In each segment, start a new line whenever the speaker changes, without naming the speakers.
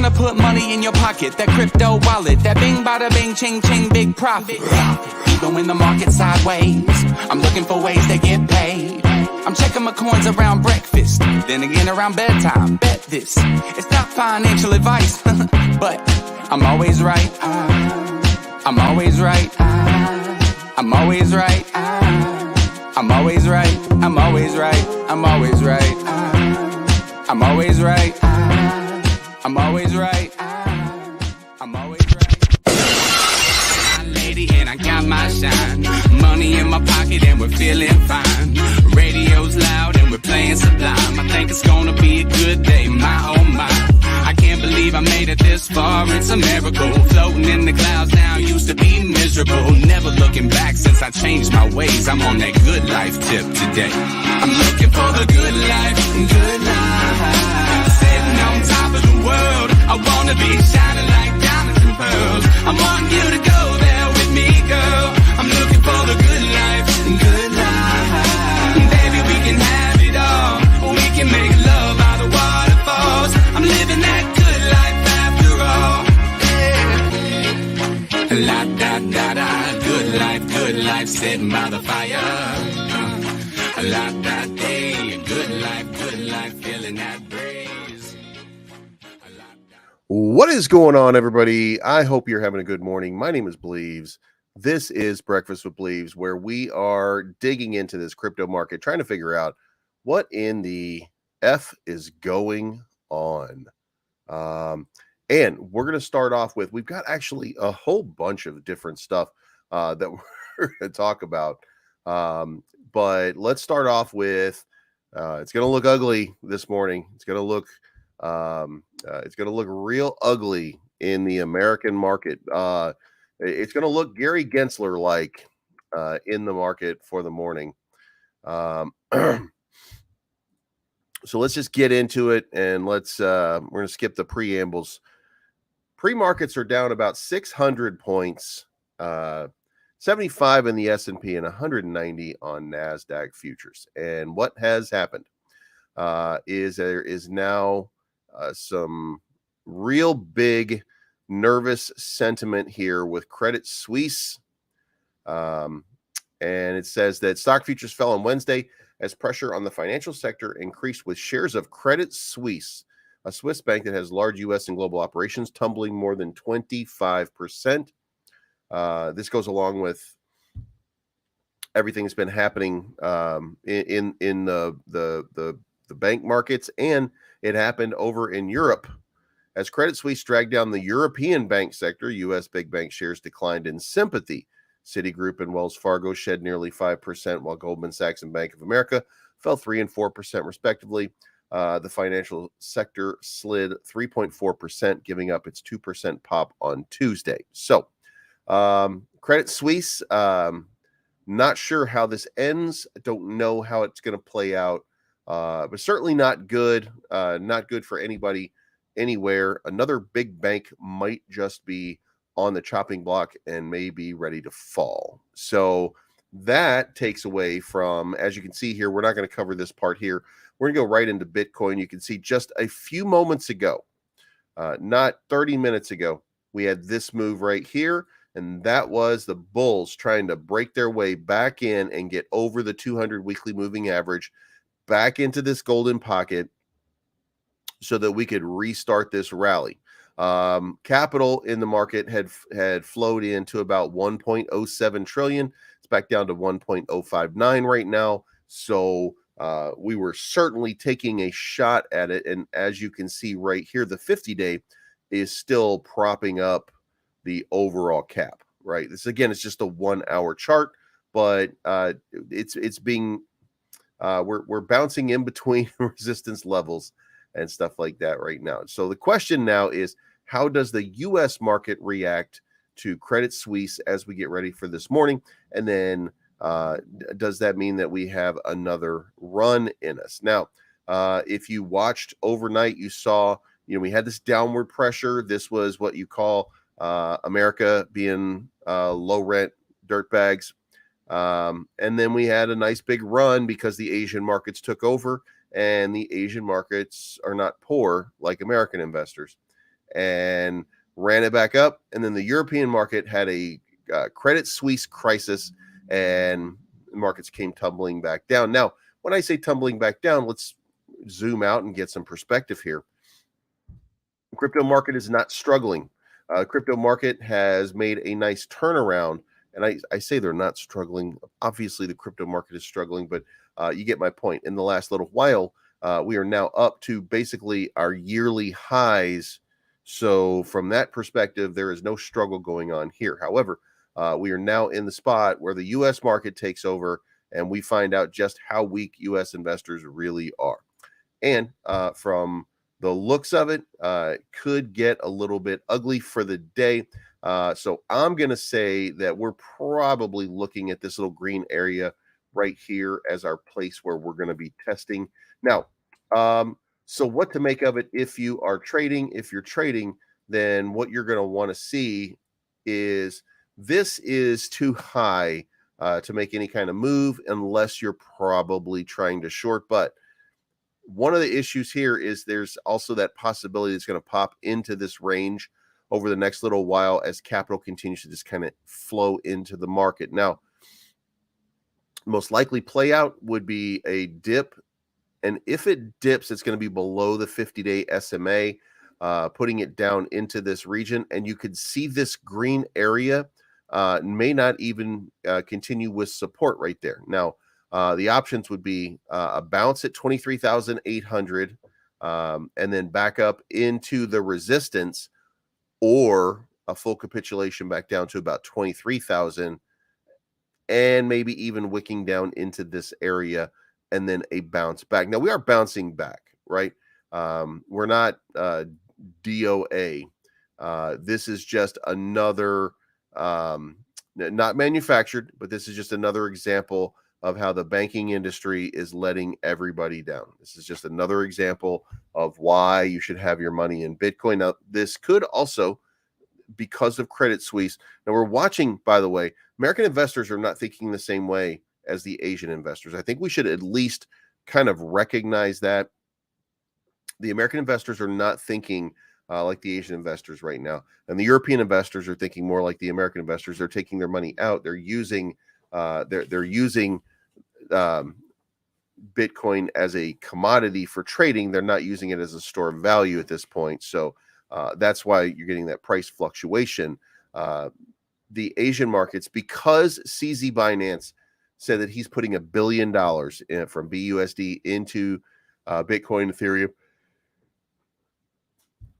wanna put money in your pocket, that crypto wallet, that bing bada bing ching ching big profit. Even when the market's sideways, I'm looking for ways to get paid. I'm checking my coins around breakfast, then again around bedtime. Bet this, it's not financial advice, but I'm always right. I'm always right. I'm always right. I'm always right. I'm always right. I'm always right. I'm always right. I'm always right. I'm always right. Lady, and I got my shine. Money in my pocket and we're feeling fine. Radio's loud and we're playing Sublime. I think it's gonna be a good day, my oh my. I can't believe I made it this far, it's a miracle. Floating in the clouds now, used to be miserable. Never looking back since I changed my ways. I'm on that good life tip today. I'm looking for the good life, good life. Sitting on top of the world, I wanna be shining like diamonds and pearls. I want you to go there with me, girl. I'm looking for the good life, good life. Baby, we can have it all. We can make love by the waterfalls. I'm living that good life after all. Yeah. La da da da, good life, sitting by the fire. La da day, good life, feeling that breeze.
What is going on, everybody? I hope you're having a good morning. My name is Bleeves. This is Breakfast with Bleeves, where we are digging into this crypto market, trying to figure out what in the F is going on. And we're going to start off with, we've got actually a whole bunch of different stuff that we're going to talk about. But let's start off with, it's going to look ugly this morning. It's going to look real ugly in the American market. It's going to look Gary Gensler like in the market for the morning. So let's just get into it, and we're going to skip the preambles. Pre-markets are down about 600 points, 75 in the S&P and 190 on NASDAQ futures. And what has happened is there is now some real big nervous sentiment here with Credit Suisse. And it says that stock futures fell on Wednesday as pressure on the financial sector increased, with shares of Credit Suisse, a Swiss bank that has large U.S. and global operations, tumbling more than 25%. This goes along with everything that's been happening in the bank markets, and it happened over in Europe. As Credit Suisse dragged down the European bank sector, U.S. big bank shares declined in sympathy. Citigroup and Wells Fargo shed nearly 5%, while Goldman Sachs and Bank of America fell 3% and 4% respectively. The financial sector slid 3.4%, giving up its 2% pop on Tuesday. So, Credit Suisse, not sure how this ends. I don't know how it's going to play out, but certainly not good. Not good for anybody anywhere. Another big bank might just be on the chopping block and may be ready to fall. So that takes away from, as you can see here, we're not going to cover this part here. We're going to go right into Bitcoin. You can see just a few moments ago, not 30 minutes ago, we had this move right here, and that was the bulls trying to break their way back in and get over the 200 weekly moving average, back into this golden pocket so that we could restart this rally. Capital in the market had flowed into about 1.07 trillion. It's back down to 1.059 right now. So we were certainly taking a shot at it. And as you can see right here, the 50-day is still propping up the overall cap, right? This, again, it's just a 1 hour chart, but it's being, we're bouncing in between resistance levels and stuff like that right now. So the question now is, how does the U.S. market react to Credit Suisse as we get ready for this morning? And then does that mean that we have another run in us? Now, if you watched overnight, you saw, we had this downward pressure. This was what you call America being low rent dirtbags. And then we had a nice big run because the Asian markets took over. And the Asian markets are not poor like American investors. and ran it back up. And then the European market had a Credit Suisse crisis, and markets came tumbling back down. Now, when I say tumbling back down, let's zoom out and get some perspective here. The crypto market is not struggling. Crypto market has made a nice turnaround, and I say they're not struggling. Obviously, the crypto market is struggling, but you get my point. In the last little while, we are now up to basically our yearly highs. So from that perspective, there is no struggle going on here. However, we are now in the spot where the U.S. market takes over, and we find out just how weak U.S. investors really are. And from the looks of it, could get a little bit ugly for the day. So I'm going to say that we're probably looking at this little green area right here as our place where we're going to be testing. Now, so what to make of it if you are trading? If you're trading, then what you're going to want to see is this is too high to make any kind of move unless you're probably trying to short. But one of the issues here is there's also that possibility it's going to pop into this range over the next little while as capital continues to just kind of flow into the market. Now, most likely play out would be a dip. And if it dips, it's going to be below the 50-day SMA, putting it down into this region. And you could see this green area may not even continue with support right there. Now, the options would be a bounce at 23,800 and then back up into the resistance, or a full capitulation back down to about 23,000 and maybe even wicking down into this area and then a bounce back. Now, we are bouncing back, right? We're not DOA. This is just another, not manufactured, but this is just another example of how the banking industry is letting everybody down. This is just another example of why you should have your money in Bitcoin. Now, this could also, because of Credit Suisse. Now, we're watching, by the way, American investors are not thinking the same way as the Asian investors. I think we should at least kind of recognize that the American investors are not thinking like the Asian investors right now. And the European investors are thinking more like the American investors. They're taking their money out. They're using Bitcoin as a commodity for trading. They're not using it as a store of value at this point. So that's why you're getting that price fluctuation. The Asian markets, because CZ Binance said that he's putting $1 billion from BUSD into Bitcoin, Ethereum,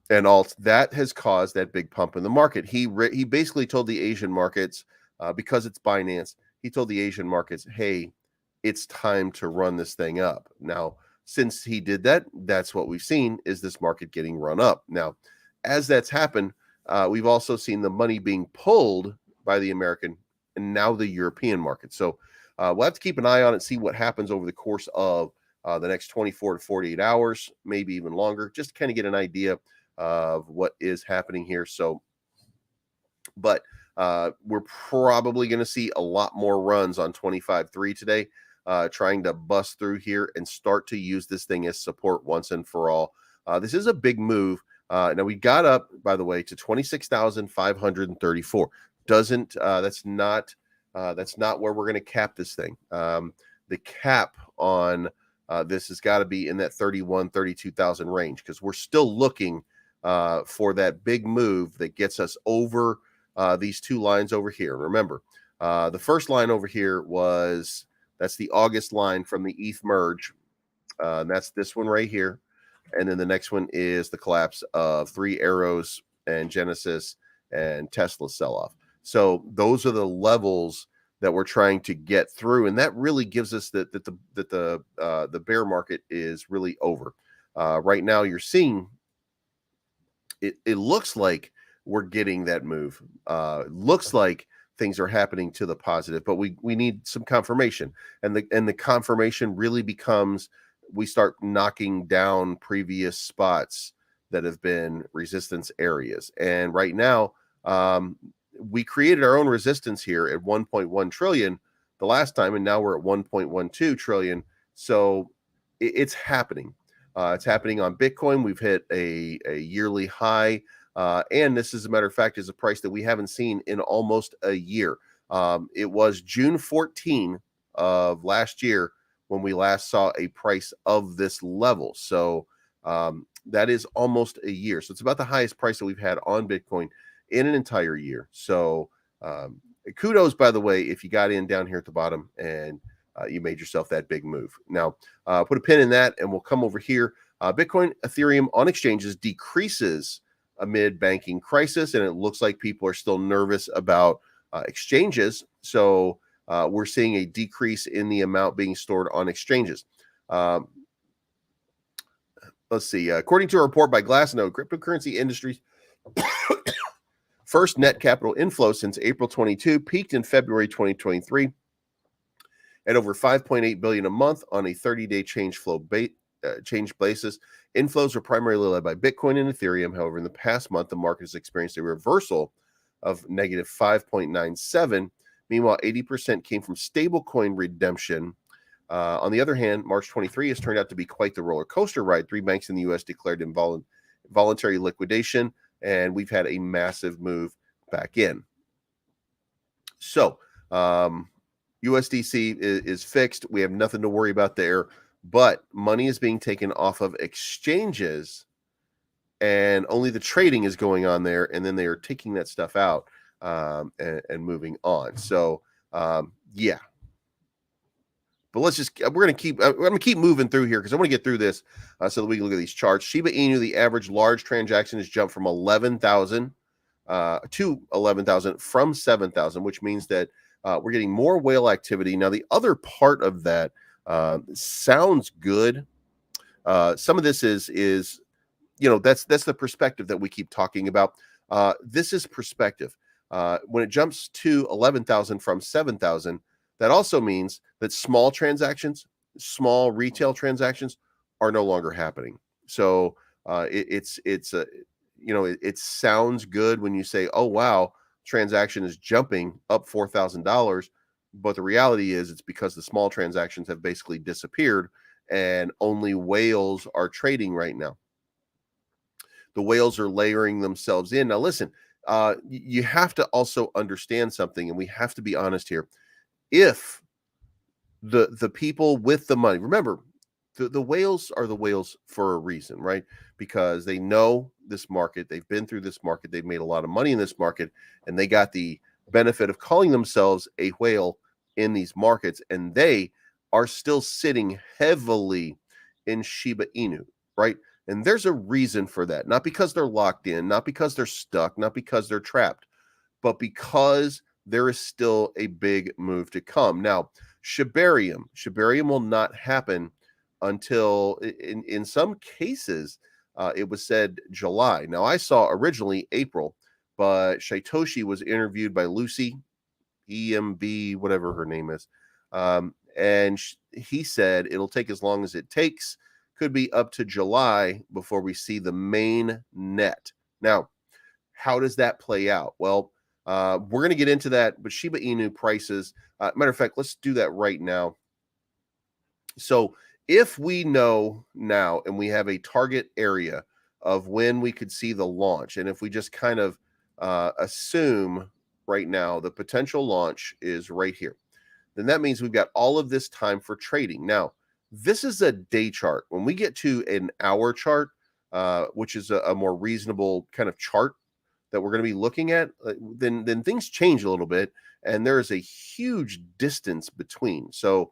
and alt, that has caused that big pump in the market. He basically told the Asian markets, because it's Binance, he told the Asian markets, hey, it's time to run this thing up. Now, since he did that, that's what we've seen, is this market getting run up. Now, as that's happened, we've also seen the money being pulled by the American and now the European market. So we'll have to keep an eye on it, see what happens over the course of the next 24 to 48 hours, maybe even longer, just to kind of get an idea of what is happening here. So, but we're probably going to see a lot more runs on 25.3 today, trying to bust through here and start to use this thing as support once and for all. This is a big move. Now we got up, by the way, to 26,534. That's not where we're going to cap this thing. The cap on this has got to be in that 32,000 range, because we're still looking for that big move that gets us over these two lines over here. Remember, the first line over here that's the August line from the ETH merge. That's this one right here. And then the next one is the collapse of Three Arrows and Genesis and Tesla sell-off. So those are the levels that we're trying to get through, and that really gives us that the bear market is really over. Right now, you're seeing it looks like we're getting that move. Looks like things are happening to the positive, but we need some confirmation, and the confirmation really becomes, we start knocking down previous spots that have been resistance areas. And right now, we created our own resistance here at 1.1 trillion the last time, and now we're at 1.12 trillion. So it's happening. It's happening on Bitcoin. We've hit a yearly high. And this, as a matter of fact, is a price that we haven't seen in almost a year. It was June 14 of last year when we last saw a price of this level. So that is almost a year. So it's about the highest price that we've had on Bitcoin in an entire year. So kudos, by the way, if you got in down here at the bottom and you made yourself that big move. Now, put a pin in that, and we'll come over here. Bitcoin, Ethereum on exchanges decreases amid banking crisis, and it looks like people are still nervous about exchanges. So we're seeing a decrease in the amount being stored on exchanges. Let's see. According to a report by Glassnode, cryptocurrency industry's first net capital inflow since April 22 peaked in February 2023 at over 5.8 billion a month on a 30-day change basis. Inflows were primarily led by Bitcoin and Ethereum. However, in the past month, the market has experienced a reversal of negative 5.97. Meanwhile, 80% came from stablecoin redemption. On the other hand, March 23 has turned out to be quite the roller coaster ride. 3 banks in the U.S. declared voluntary liquidation, and we've had a massive move back in. So, USDC is fixed. We have nothing to worry about there, but money is being taken off of exchanges, and only the trading is going on there, and then they are taking that stuff out and moving on. So, yeah. But we're gonna keep moving through here because I want to get through this so that we can look at these charts. Shiba Inu, the average large transaction has jumped from 11,000 to 11,000 from 7,000, which means that we're getting more whale activity. Now, the other part of that sounds good. Some of this is that's the perspective that we keep talking about. This is perspective. When it jumps to 11,000 from 7,000, that also means that small transactions, small retail transactions, are no longer happening. So it sounds good when you say, "Oh wow, transaction is jumping up $4,000," but the reality is it's because the small transactions have basically disappeared, and only whales are trading right now. The whales are layering themselves in. Now, listen, you have to also understand something, and we have to be honest here. If the people with the money, remember, the whales are the whales for a reason, right? Because they know this market, they've been through this market, they've made a lot of money in this market, and they got the benefit of calling themselves a whale in these markets, and they are still sitting heavily in Shiba Inu, right? And there's a reason for that. Not because they're locked in, not because they're stuck, not because they're trapped, but because there is still a big move to come. Now, Shibarium will not happen until, in some cases, it was said July. Now, I saw originally April, but Shaitoshi was interviewed by Lucy, EMB, whatever her name is, and he said it'll take as long as it takes. Could be up to July before we see the main net. Now, how does that play out? Well, we're going to get into that, but Shiba Inu prices, matter of fact, let's do that right now. So if we know now and we have a target area of when we could see the launch, and if we just kind of assume right now the potential launch is right here, then that means we've got all of this time for trading. Now, this is a day chart. When we get to an hour chart, which is a more reasonable kind of chart that we're going to be looking at, then things change a little bit, and there is a huge distance between. So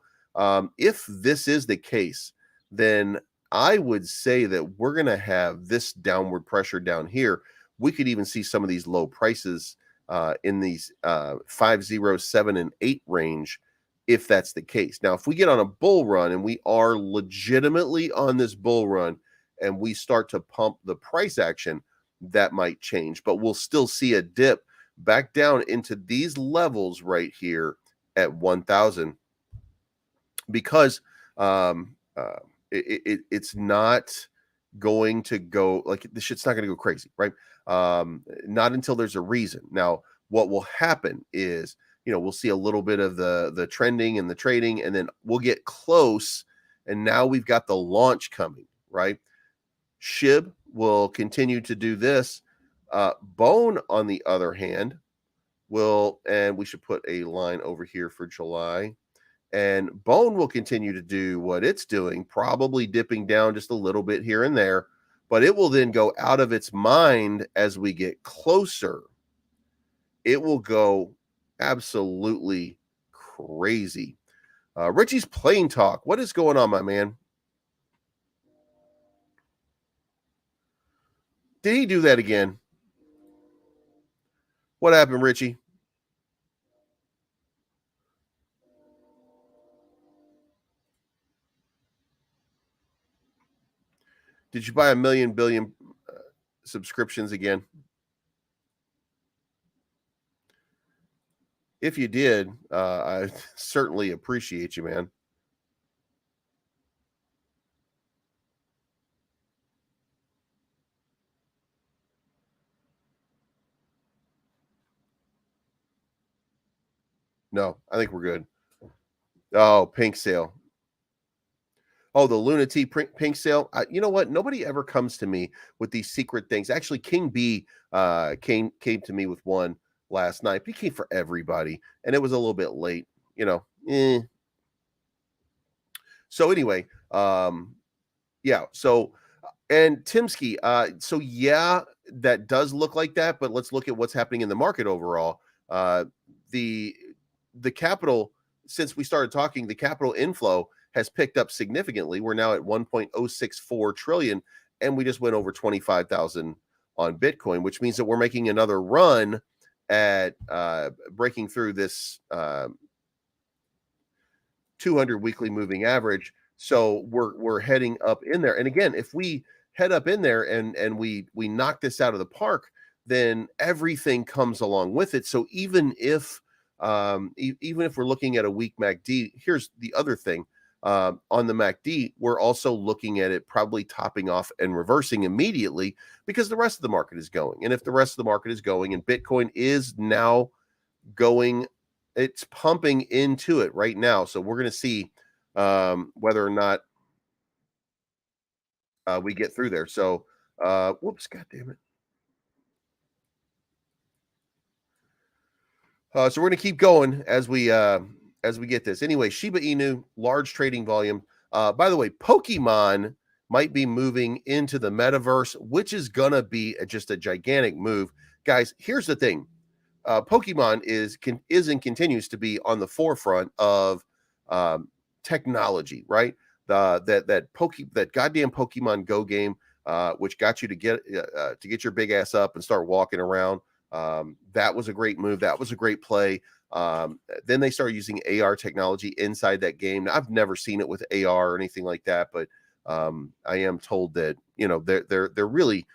if this is the case, then I would say that we're going to have this downward pressure down here. We could even see some of these low prices in these 5, 0, 7, and 8 range, if that's the case. Now, if we get on a bull run, and we are legitimately on this bull run, and we start to pump the price action, that might change, but we'll still see a dip back down into these levels right here at 1,000, because it's not going to go, like, the shit's not going to go crazy, right? Not until there's a reason. Now, what will happen is, we'll see a little bit of the trending and the trading, and then we'll get close, and now we've got the launch coming, right? SHIB will continue to do this. Bone, on the other hand, will, and we should put a line over here for July. And Bone will continue to do what it's doing, probably dipping down just a little bit here and there, but it will then go out of its mind as we get closer. It will go absolutely crazy. Richie's Plain Talk. What is going on, my man? Did he do that again? What happened, Richie? Did you buy a million billion subscriptions again? If you did, I certainly appreciate you, man. No, I think we're good. Oh, pink sale. Oh, the Lunati pink sale. You know what? Nobody ever comes to me with these secret things. Actually, King B came to me with one last night. He came for everybody, and it was a little bit late. You know. So anyway, yeah. So and Timsky. So yeah, that does look like that. But let's look at what's happening in the market overall. The capital, since we started talking, the capital inflow has picked up significantly. We're now at 1.064 trillion, and we just went over 25,000 on Bitcoin, which means that we're making another run at breaking through this 200 weekly moving average. So we're heading up in there. And again, if we head up in there and we knock this out of the park, then everything comes along with it. So even if we're looking at a weak MACD, here's the other thing. On the MACD, we're also looking at it probably topping off and reversing immediately because the rest of the market is going. And if the rest of the market is going and Bitcoin is now going, it's pumping into it right now. So we're going to see whether or not we get through there. So, whoops, God damn it. So we're going to keep going as we get this. Anyway, Shiba Inu, large trading volume. By the way, Pokemon might be moving into the metaverse, which is going to be just a gigantic move. Guys, here's the thing. Pokemon is and continues to be on the forefront of technology, right? That goddamn Pokemon Go game, which got you to get your big ass up and start walking around. That was a great move. That was a great play. Then they started using AR technology inside that game. Now, I've never seen it with AR or anything like that, but I am told that they're really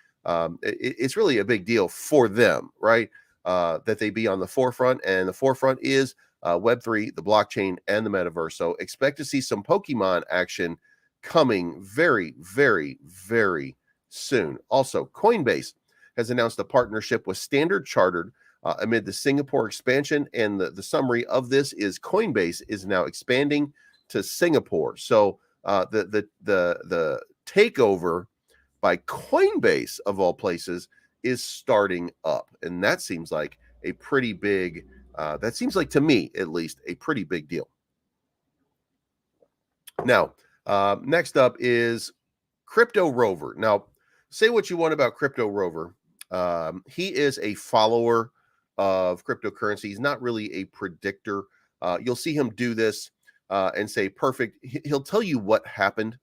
it's really a big deal for them, right? That they be on the forefront, and the forefront is Web3, the blockchain, and the metaverse. So expect to see some Pokemon action coming very, very, very soon. Also, Coinbase has announced a partnership with Standard Chartered amid the Singapore expansion, and the summary of this is Coinbase is now expanding to Singapore. So the takeover by Coinbase, of all places, is starting up, and that seems like a pretty big. That seems like, to me at least, a pretty big deal. Now, next up is Crypto Rover. Now, say what you want about Crypto Rover. He is a follower of cryptocurrency. He's not really a predictor. You'll see him do this and say, perfect. He'll tell you what happened,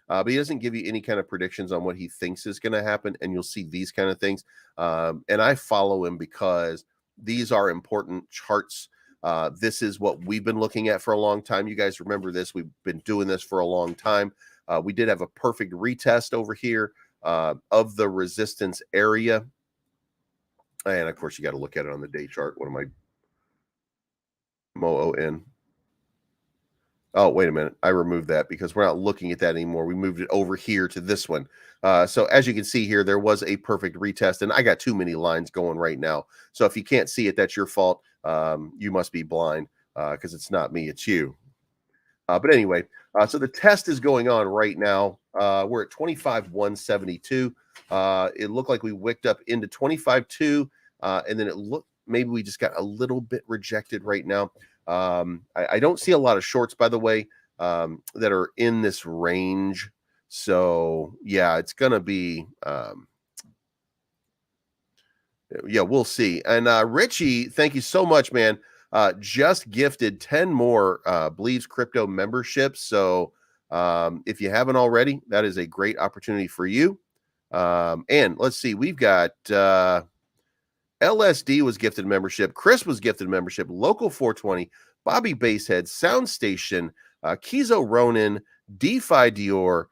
but he doesn't give you any kind of predictions on what he thinks is going to happen. And you'll see these kind of things. And I follow him because these are important charts. This is what we've been looking at for a long time. You guys remember this. We've been doing this for a long time. We did have a perfect retest over here of the resistance area. And of course, you got to look at it on the day chart. What am I? MOON. Oh, wait a minute. I removed that because we're not looking at that anymore. We moved it over here to this one. So as you can see here, there was a perfect retest, and I got too many lines going right now. So if you can't see it, that's your fault. You must be blind because it's not me, it's you. But anyway, so the test is going on right now. We're at 25,172. It looked like we wicked up into 25.2, and then it looked maybe we just got a little bit rejected right now. I don't see a lot of shorts, by the way, that are in this range. So yeah, it's gonna be yeah, we'll see. And Richie, thank you so much, man. Just gifted 10 more Believes Crypto memberships. So if you haven't already, that is a great opportunity for you. And let's see, we've got LSD was gifted membership, Chris was gifted membership, Local 420, Bobby Basehead, Sound Station, Kizo Ronin, DeFi Dior,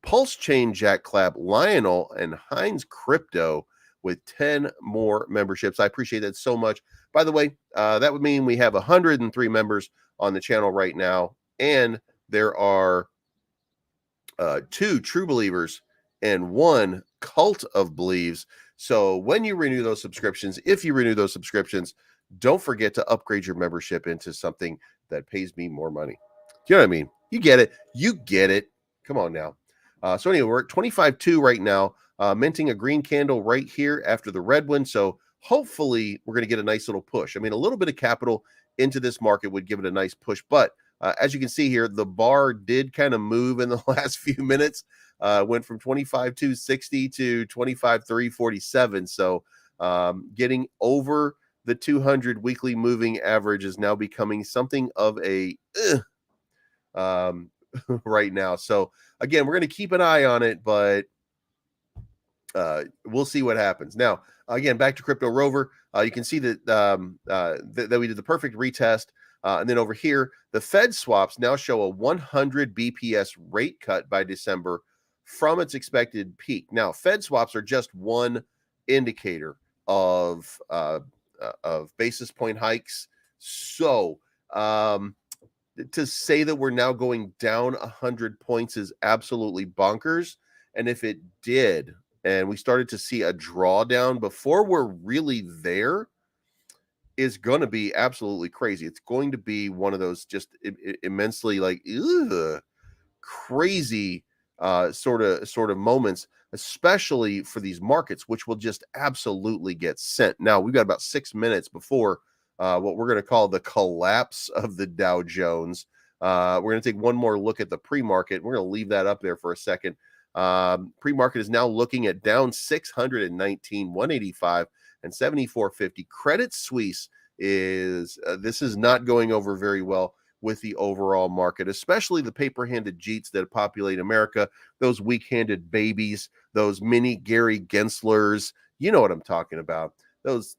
Pulse Chain Jack Clap, Lionel, and Heinz Crypto with 10 more memberships. I appreciate that so much. By the way, that would mean we have 103 members on the channel right now, and there are 2 true believers and 1 cult of believes. So when you renew those subscriptions, if you renew those subscriptions, don't forget to upgrade your membership into something that pays me more money. Do you know what I mean? You get it. You get it. Come on now. So anyway, we're at 25.2 right now, minting a green candle right here after the red one. So hopefully we're going to get a nice little push. I mean, a little bit of capital into this market would give it a nice push. But as you can see here, the bar did kind of move in the last few minutes. Went from 25,260 to 25,347. So getting over the 200 weekly moving average is now becoming something of a right now. So again, we're going to keep an eye on it, but we'll see what happens. Now, again, back to Crypto Rover. You can see that that we did the perfect retest. And then over here, the Fed swaps now show a 100 BPS rate cut by December from its expected peak. Now, Fed swaps are just one indicator of basis point hikes. So to say that we're now going down 100 points is absolutely bonkers. And if it did, and we started to see a drawdown before we're really there, is going to be absolutely crazy. It's going to be one of those just immensely like crazy sort of moments, especially for these markets, which will just absolutely get sent. Now we've got about 6 minutes before what we're going to call the collapse of the Dow Jones. We're going to take one more look at the pre-market. We're going to leave that up there for a second. Pre-market is now looking at down 619, 185, and 74.50. Credit Suisse is this is not going over very well with the overall market, especially the paper-handed Jeets that populate America, those weak-handed babies, those mini Gary Genslers. You know what I'm talking about. Those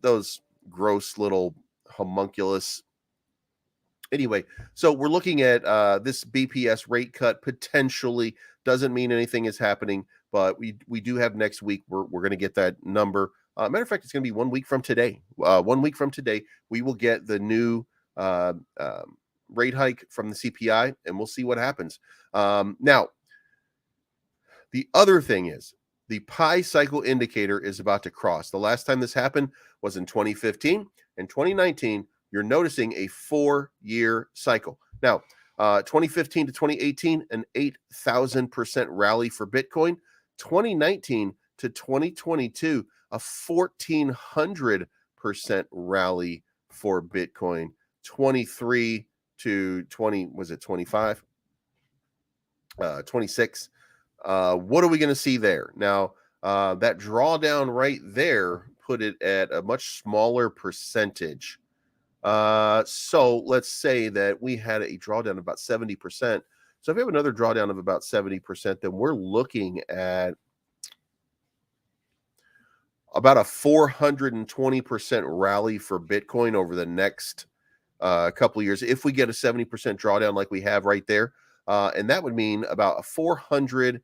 gross little homunculus. Anyway, so we're looking at this BPS rate cut potentially. Doesn't mean anything is happening, but we do have next week. We're going to get that number. Matter of fact, it's going to be 1 week from today. 1 week from today, we will get the new rate hike from the CPI, and we'll see what happens. Now, the other thing is the pi cycle indicator is about to cross. The last time this happened was in 2015 and 2019. You're noticing a 4-year cycle. Now, 2015 to 2018, an 8,000% rally for Bitcoin. 2019 to 2022, a 1,400% rally for Bitcoin. 23 to 20, was it 25? 26. What are we going to see there? Now, that drawdown right there put it at a much smaller percentage. So let's say that we had a drawdown of about 70%. So if we have another drawdown of about 70%, then we're looking at about a 420% rally for Bitcoin over the next couple of years. If we get a 70% drawdown like we have right there, and that would mean about a 420%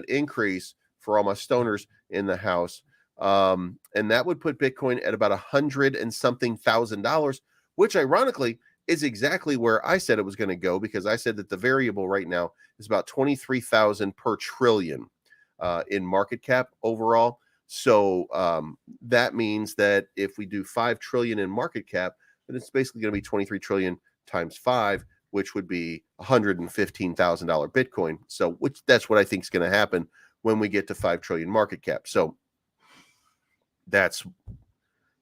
increase for all my stoners in the house. And that would put Bitcoin at about $100 and something thousand, which ironically is exactly where I said it was going to go, because I said that the variable right now is about 23,000 per trillion in market cap overall. So that means that if we do 5 trillion in market cap, then it's basically going to be 23 trillion times 5, which would be $115,000 Bitcoin. So that's what I think is going to happen when we get to 5 trillion market cap. So that's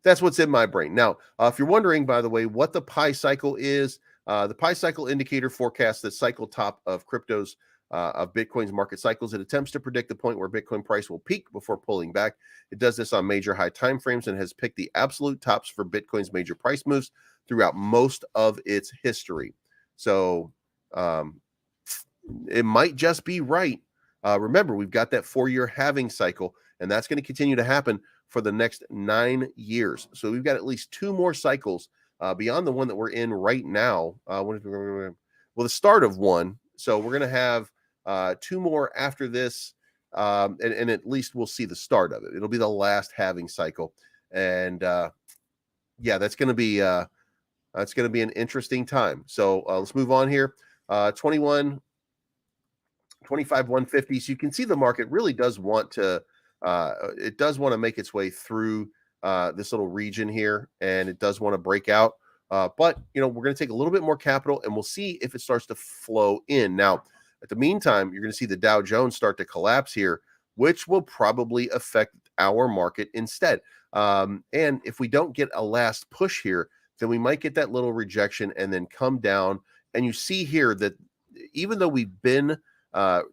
what's in my brain. Now, if you're wondering, by the way, what the pi cycle is, the pi cycle indicator forecasts the cycle top of cryptos, of Bitcoin's market cycles. It attempts to predict the point where Bitcoin price will peak before pulling back. It does this on major high time frames and has picked the absolute tops for Bitcoin's major price moves throughout most of its history. So it might just be right. Remember, we've got that 4-year halving cycle, and that's going to continue to happen for the next 9 years. So we've got at least 2 more cycles beyond the one that we're in right now. The start of one. So we're going to have 2 more after this, and at least we'll see the start of it. It'll be the last halving cycle, and that's going to be an interesting time. So let's move on here. 25 150. So you can see the market really does want to make its way through this little region here, and it does want to break out. But we're going to take a little bit more capital, and we'll see if it starts to flow in. Now, at the meantime, you're going to see the Dow Jones start to collapse here, which will probably affect our market instead. And if we don't get a last push here, then we might get that little rejection and then come down. And you see here that even though we've been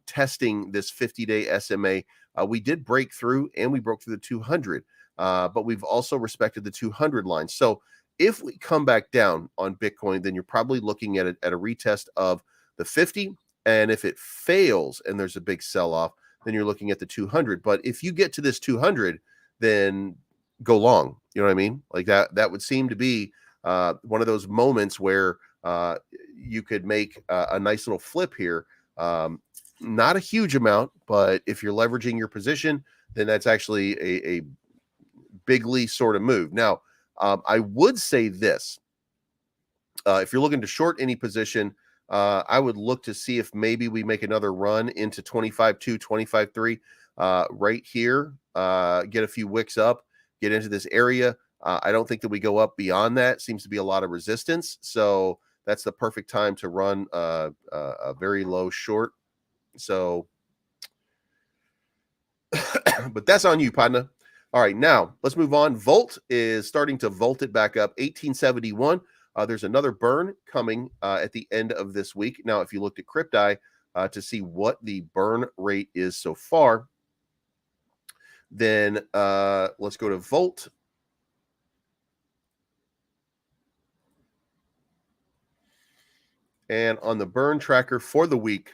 testing this 50-day SMA, we did break through, and we broke through the 200, but we've also respected the 200 line. So if we come back down on Bitcoin, then you're probably looking at a retest of the 50. And if it fails and there's a big sell-off, then you're looking at the 200. But if you get to this 200, then go long. You know what I mean? Like that would seem to be one of those moments where you could make a nice little flip here. Not a huge amount, but if you're leveraging your position, then that's actually a bigly sort of move. Now, I would say this. If you're looking to short any position, I would look to see if maybe we make another run into 25.2, 25.3 right here, get a few wicks up, get into this area. I don't think that we go up beyond that. Seems to be a lot of resistance. So that's the perfect time to run a very low short. So, but that's on you, partner. All right, now let's move on. Volt is starting to volt it back up, 1871. There's another burn coming at the end of this week. Now, if you looked at Crypti to see what the burn rate is so far, then let's go to Volt. And on the burn tracker for the week,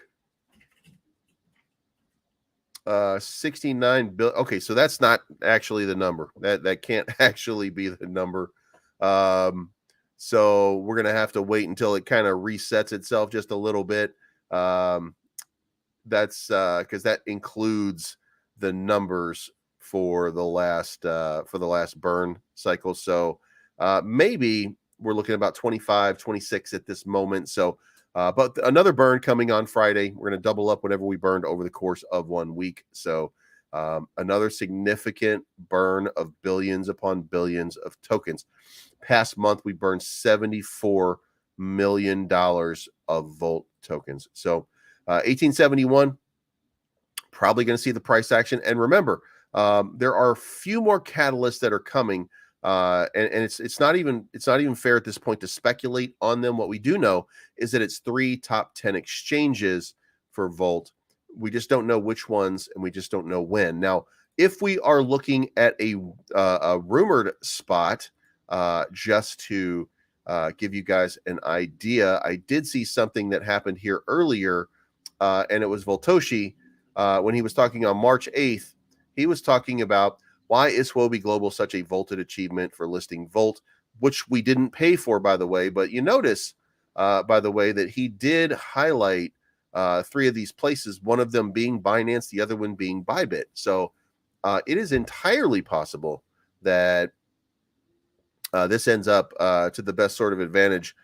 69 billion. Okay, so that's not actually the number. That can't actually be the number. So we're gonna have to wait until it kind of resets itself just a little bit. That's because that includes the numbers for the last burn cycle. So maybe we're looking at about 25, 26 at this moment. So but another burn coming on Friday. We're going to double up whatever we burned over the course of 1 week. So another significant burn of billions upon billions of tokens. Past month, we burned $74 million of Volt tokens. So 1871, probably going to see the price action. And remember, there are a few more catalysts that are coming. And it's not even fair at this point to speculate on them. What we do know is that it's 3 top 10 exchanges for Volt. We just don't know which ones, and we just don't know when. Now, if we are looking at a rumored spot, just to give you guys an idea, I did see something that happened here earlier, and it was Voltoshi when he was talking on March 8th. He was talking about why is Huobi Global such a vaulted achievement for listing Volt, which we didn't pay for, by the way. But you notice, by the way, that he did highlight 3 of these places, one of them being Binance, the other one being Bybit. So it is entirely possible that this ends up to the best sort of advantage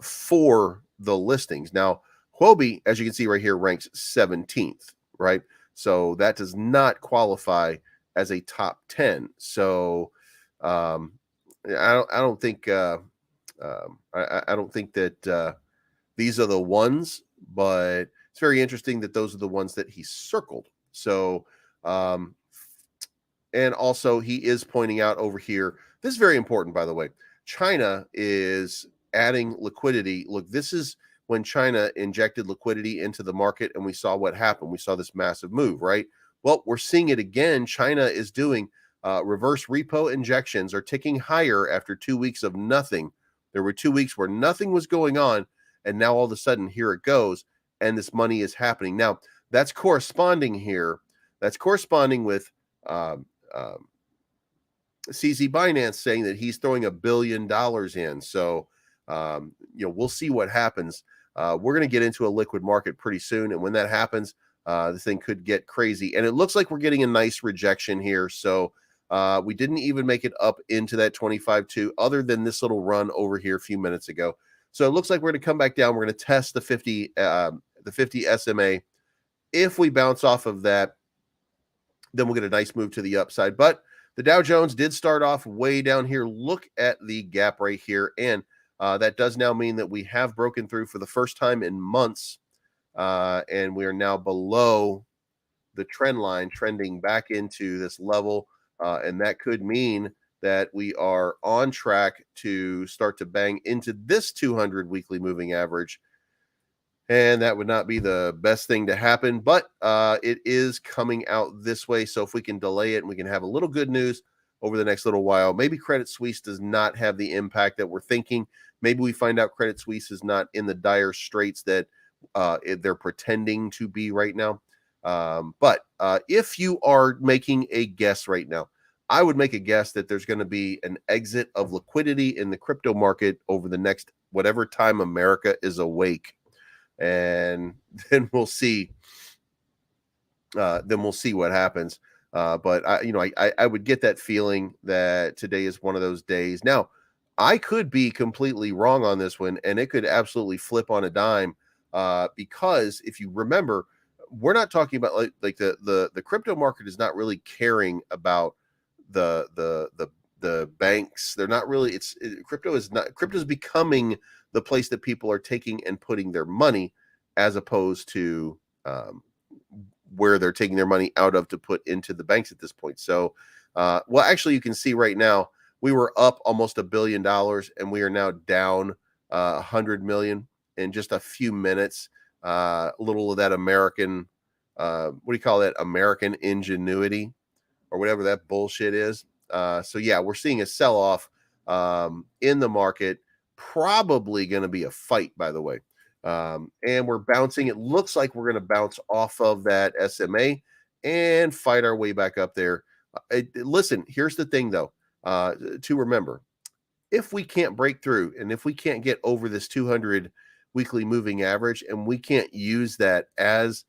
for the listings. Now, Huobi, as you can see right here, ranks 17th, right? So that does not qualify as a top 10. So I don't think that these are the ones, but it's very interesting that those are the ones that he circled. So, and also he is pointing out over here, this is very important, by the way. China is adding liquidity. Look, this is when China injected liquidity into the market, and we saw what happened. We saw this massive move, right? Well, we're seeing it again. China is doing reverse repo injections are ticking higher after 2 weeks of nothing. There were 2 weeks where nothing was going on, and now all of a sudden here it goes, and this money is happening. Now, that's corresponding here. That's corresponding with CZ Binance saying that he's throwing $1 billion in. So, we'll see what happens. We're going to get into a liquid market pretty soon. And when that happens, this thing could get crazy. And it looks like we're getting a nice rejection here. So we didn't even make it up into that 25.2 other than this little run over here a few minutes ago. So it looks like we're going to come back down. We're going to test the 50 SMA. If we bounce off of that, then we'll get a nice move to the upside. But the Dow Jones did start off way down here. Look at the gap right here. And that does now mean that we have broken through for the first time in months. And we are now below the trend line, trending back into this level. And that could mean that we are on track to start to bang into this 200 weekly moving average. And that would not be the best thing to happen, but it is coming out this way. So if we can delay it and we can have a little good news over the next little while, maybe Credit Suisse does not have the impact that we're thinking. Maybe we find out Credit Suisse is not in the dire straits that they're pretending to be right now. But if you are making a guess right now, I would make a guess that there's going to be an exit of liquidity in the crypto market over the next whatever time America is awake. And then we'll see. Then we'll see what happens. But I would get that feeling that today is one of those days. Now, I could be completely wrong on this one, and it could absolutely flip on a dime. Because if you remember, we're not talking about like the crypto market is not really caring about the banks. They're not really. Crypto is becoming the place that people are taking and putting their money, as opposed to where they're taking their money out of to put into the banks at this point. So, well, actually, you can see right now we were up almost $1 billion, and we are now down 100 million in just a few minutes. A little of that American, what do you call that? American ingenuity, or whatever that bullshit is. So yeah, we're seeing a sell-off in the market. Probably going to be a fight, by the way. And we're bouncing. It looks like we're going to bounce off of that SMA and fight our way back up there. Listen, here's the thing, though, to remember. If we can't break through, and if we can't get over this 200 weekly moving average, and we can't use that as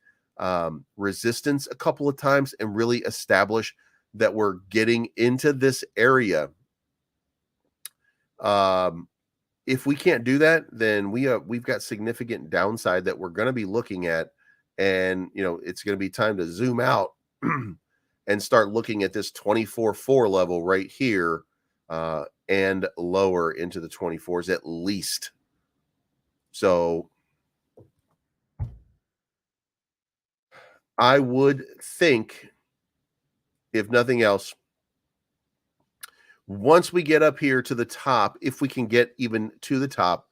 resistance a couple of times and really establish that we're getting into this area, if we can't do that, then we've got significant downside that we're going to be looking at, and it's going to be time to zoom out and start looking at this 24.4 level right here, and lower into the 24s at least. So I would think, if nothing else, once we get up here to the top, if we can get even to the top,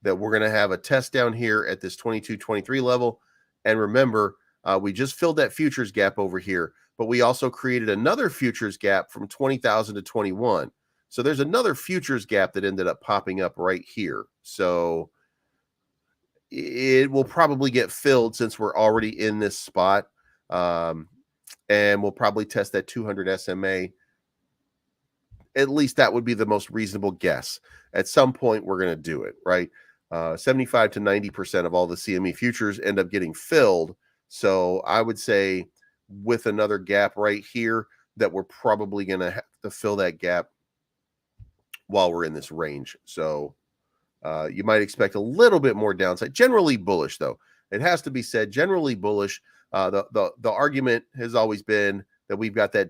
that we're going to have a test down here at this 22-23 level. And remember, we just filled that futures gap over here, but we also created another futures gap from 20,000 to 21. So there's another futures gap that ended up popping up right here. So it will probably get filled since we're already in this spot. And we'll probably test that 200 SMA. At least that would be the most reasonable guess. At some point, we're going to do it, right? 75 to 90% of all the CME futures end up getting filled. So I would say with another gap right here that we're probably going to have to fill that gap while we're in this range. So you might expect a little bit more downside. Generally bullish, though. It has to be said, generally bullish. The argument has always been that we've got that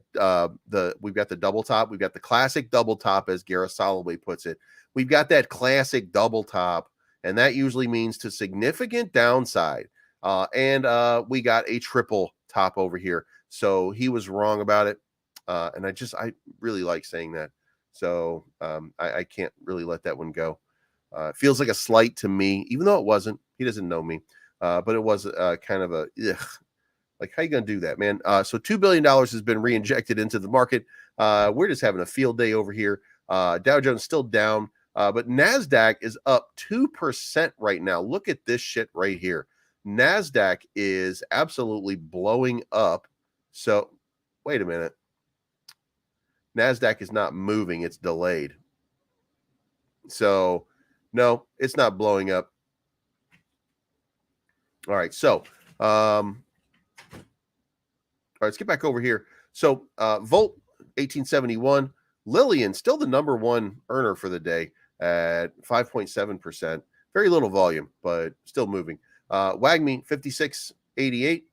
we've got the double top, we've got the classic double top, as Gareth Soloway puts it. We've got that classic double top, and that usually means to significant downside. And we got a triple top over here. So he was wrong about it. And I really like saying that. So I can't really let that one go. It feels like a slight to me, even though it wasn't. He doesn't know me. But it was kind of a, ugh, like, how you going to do that, man? So $2 billion has been reinjected into the market. We're just having a field day over here. Dow Jones still down, but NASDAQ is up 2% right now. Look at this shit right here. NASDAQ is absolutely blowing up. So wait a minute. NASDAQ is not moving. It's delayed. So no, it's not blowing up. All right. So, all right, let's get back over here. So Volt 1871, Lillian still the number one earner for the day at 5.7%. Very little volume, but still moving. WAGMI 5688,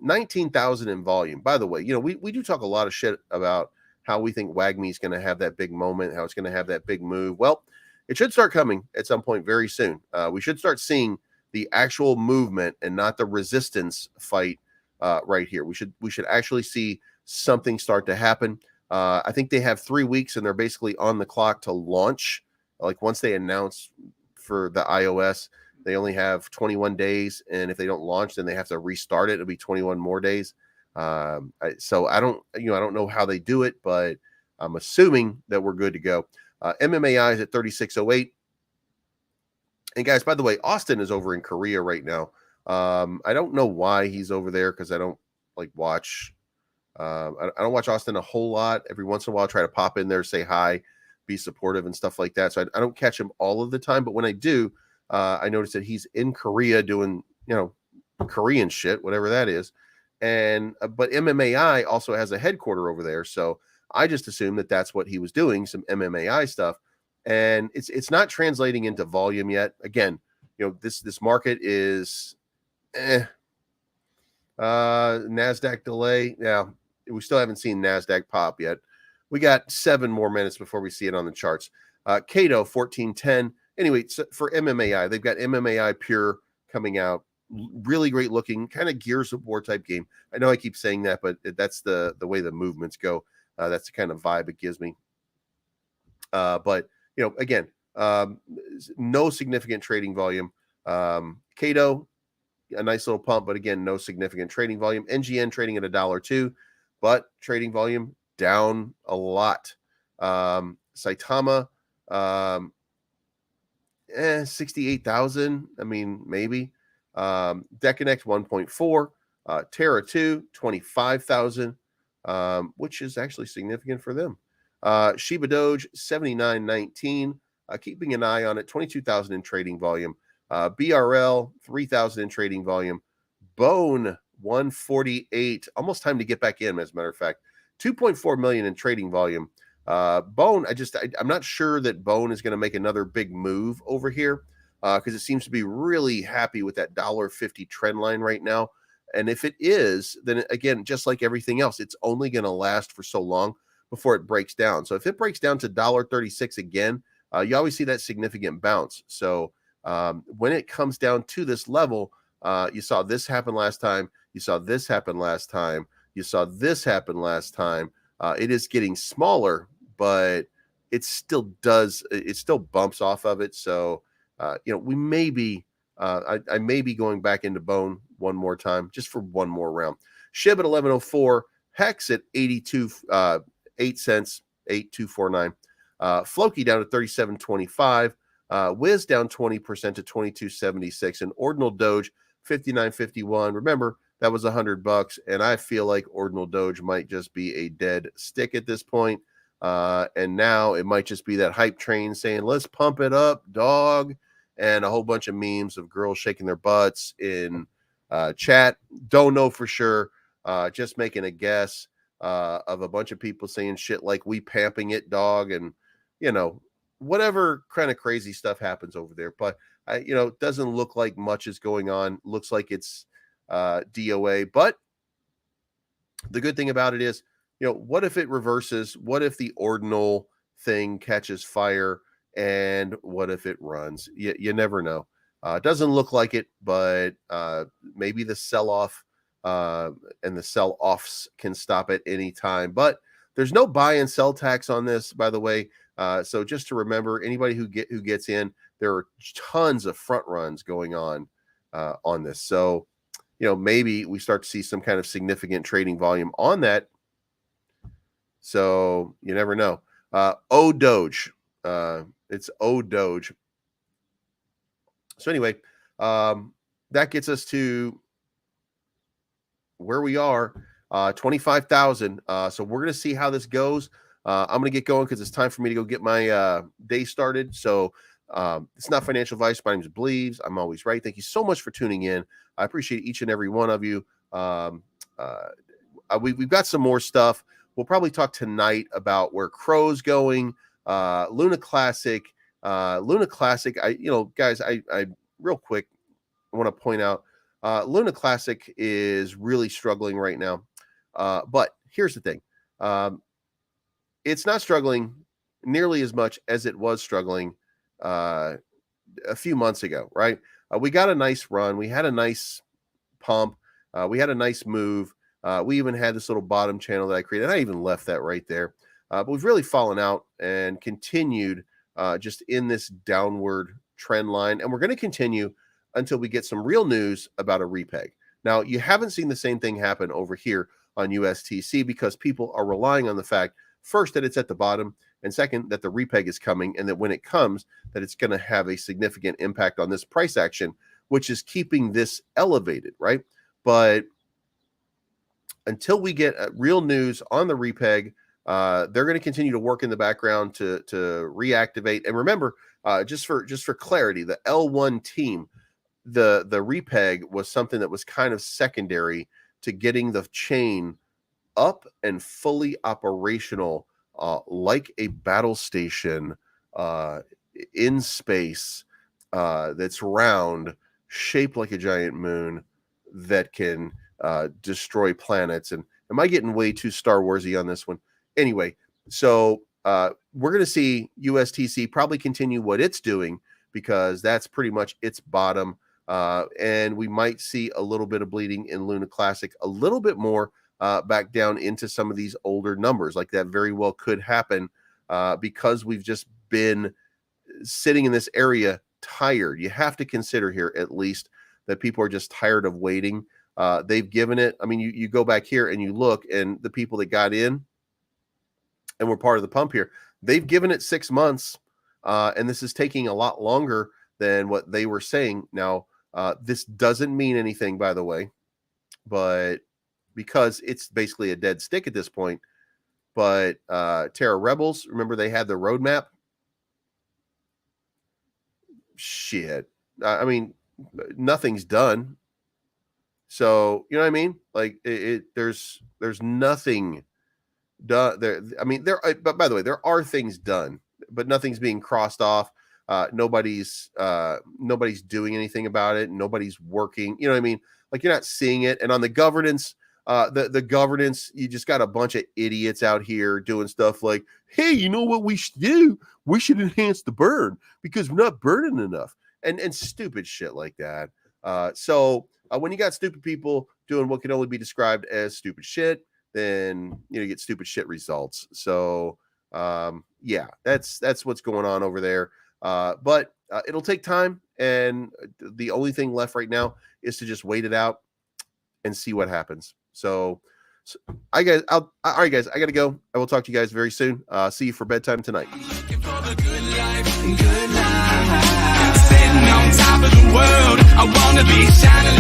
19,000 in volume. By the way, you know, we do talk a lot of shit about how we think WAGMI is going to have that big moment, how it's going to have that big move. Well, it should start coming at some point very soon. We should start seeing the actual movement and not the resistance fight right here. We should actually see something start to happen. I think they have 3 weeks and they're basically on the clock to launch. Like once they announce for the iOS, they only have 21 days. And if they don't launch, then they have to restart it. It'll be 21 more days. So I don't know how they do it, but I'm assuming that we're good to go. MMAI is at 3608. And guys, by the way, Austin is over in Korea right now. I don't know why he's over there because I don't like watch. I don't watch Austin a whole lot. Every once in a while, I try to pop in there, say hi, be supportive and stuff like that. So I don't catch him all of the time. But when I do, I notice that he's in Korea doing, Korean shit, whatever that is. And but MMAI also has a headquarter over there. So I just assume that that's what he was doing, some MMAI stuff. And it's not translating into volume yet. Again, this market is NASDAQ delay. Yeah, we still haven't seen NASDAQ pop yet. We got 7 more minutes before we see it on the charts. Cato 1410. Anyway, so for MMAI, they've got MMAI Pure coming out. Really great looking, kind of Gears of War type game. I know I keep saying that, but that's the way the movements go. That's the kind of vibe it gives me. But again, no significant trading volume. Cato, a nice little pump, but again, no significant trading volume. NGN trading at $1.02, but trading volume down a lot. Saitama, 68,000. I mean, maybe. Decanect 1.4, Terra 2, 25,000, which is actually significant for them. Shiba Doge 79.19, keeping an eye on it, 22,000 in trading volume. BRL 3,000 in trading volume. Bone 148, almost time to get back in, as a matter of fact. 2.4 million in trading volume. Bone, I'm not sure that Bone is going to make another big move over here because it seems to be really happy with that $1.50 trend line right now. And if it is, then again, just like everything else, it's only going to last for so long before it breaks down. So if it breaks down to $1.36 again, you always see that significant bounce. So when it comes down to this level, you saw this happen last time. You saw this happen last time. You saw this happen last time. It is getting smaller, but it still bumps off of it. So, we may be, I may be going back into Bone one more time, just for one more round. SHIB at 1104, Hex at 82, 8 cents, 8249. Floki down to 37.25. Wiz down 20% to 22.76, and Ordinal Doge 59.51. Remember, that was $100, and I feel like Ordinal Doge might just be a dead stick at this point. And now it might just be that hype train saying, let's pump it up, dog. And a whole bunch of memes of girls shaking their butts in chat. Don't know for sure. Just making a guess of a bunch of people saying shit like we pamping it, dog. And, whatever kind of crazy stuff happens over there. But, it doesn't look like much is going on. Looks like it's DOA. But the good thing about it is, what if it reverses? What if the Ordinal thing catches fire? And what if it runs? You never know. It doesn't look like it, but maybe the sell-off and the sell-offs can stop at any time. But there's no buy and sell tax on this, by the way. So just to remember, anybody who gets in, there are tons of front runs going on this. So, maybe we start to see some kind of significant trading volume on that. So you never know. Doge. It's Doge. So anyway, that gets us to where we are, 25,000. So we're going to see how this goes. I'm going to get going because it's time for me to go get my day started. So it's not financial advice. My name is Bleeves. I'm always right. Thank you so much for tuning in. I appreciate each and every one of you. We've got some more stuff. We'll probably talk tonight about where Crow's going, Luna Classic. Guys, I real quick, I want to point out, Luna Classic is really struggling right now. But here's the thing. It's not struggling nearly as much as it was struggling a few months ago, right? We got a nice run. We had a nice pump. We had a nice move. We even had this little bottom channel that I created. I even left that right there. But we've really fallen out and continued just in this downward trend line. And we're going to continue until we get some real news about a repeg. Now, you haven't seen the same thing happen over here on USTC because people are relying on the fact, first, that it's at the bottom, and second, that the repeg is coming, and that when it comes, that it's going to have a significant impact on this price action, which is keeping this elevated, right? But until we get real news on the repeg, they're going to continue to work in the background to reactivate. And remember, just for clarity, the L1 team, the repeg was something that was kind of secondary to getting the chain up and fully operational, like a battle station in space that's round, shaped like a giant moon that can destroy planets. And am I getting way too Star Warsy on this one? Anyway, so we're going to see USTC probably continue what it's doing because that's pretty much its bottom. And we might see a little bit of bleeding in Luna Classic, a little bit more back down into some of these older numbers. Like that very well could happen because we've just been sitting in this area tired. You have to consider here at least that people are just tired of waiting. They've given it. I mean, you go back here and you look, and the people that got in and were part of the pump here, they've given it 6 months, and this is taking a lot longer than what they were saying. Now, this doesn't mean anything, by the way, but because it's basically a dead stick at this point. But Terra Rebels, remember they had the roadmap? Shit. I mean, nothing's done. So, you know what I mean? Like there's nothing done there. I mean, but by the way, there are things done, but nothing's being crossed off. Nobody's doing anything about it. Nobody's working. You know what I mean? Like you're not seeing it. And on the governance, the governance, you just got a bunch of idiots out here doing stuff like, hey, you know what we should do? We should enhance the burn because we're not burning enough, and stupid shit like that. So when you got stupid people doing what can only be described as stupid shit, then you get stupid shit results. So yeah, that's what's going on over there. But it'll take time, and the only thing left right now is to just wait it out and see what happens. So all right, guys, I got to go. I will talk to you guys very soon. See you for bedtime tonight.
I'm looking for the good life, good life. Sitting on top of the world, I wanna be shining